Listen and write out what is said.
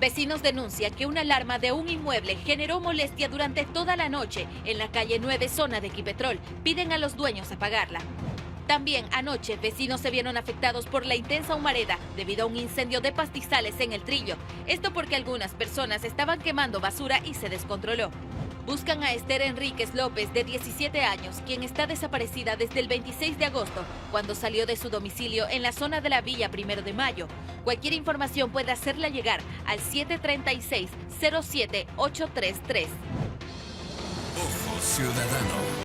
Vecinos denuncian que una alarma de un inmueble generó molestia durante toda la noche en la calle 9, zona de Equipetrol. Piden a los dueños apagarla. También anoche, vecinos se vieron afectados por la intensa humareda debido a un incendio de pastizales en el Trillo. Esto porque algunas personas estaban quemando basura y se descontroló. Buscan a Esther Enríquez López, de 17 años, quien está desaparecida desde el 26 de agosto, cuando salió de su domicilio en la zona de la Villa 1 de Mayo. Cualquier información puede hacerla llegar al 736-07833. Ojo Ciudadano.